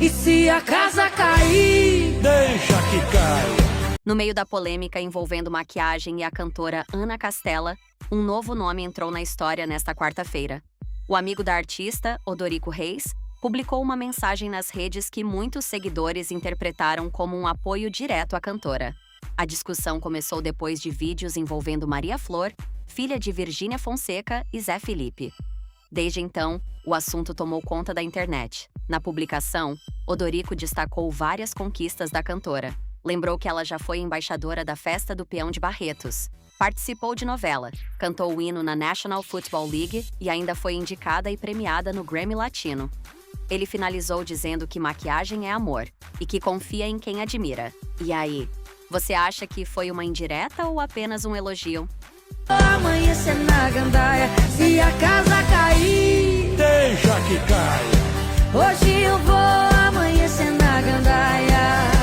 E se a casa cair, deixa que caia. No meio da polêmica envolvendo maquiagem e a cantora Ana Castela, um novo nome entrou na história nesta quarta-feira. O amigo da artista, Odorico Reis, publicou uma mensagem nas redes que muitos seguidores interpretaram como um apoio direto à cantora. A discussão começou depois de vídeos envolvendo Maria Flor, filha de Virgínia Fonseca, e Zé Felipe. Desde então, o assunto tomou conta da internet. Na publicação, Odorico destacou várias conquistas da cantora. Lembrou que ela já foi embaixadora da Festa do Peão de Barretos, participou de novela, cantou o hino na National Football League e ainda foi indicada e premiada no Grammy Latino. Ele finalizou dizendo que maquiagem é amor e que confia em quem admira. E aí, você acha que foi uma indireta ou apenas um elogio? amanhecer na gandaia. Se a casa cair, Deixa que caia. hoje eu vou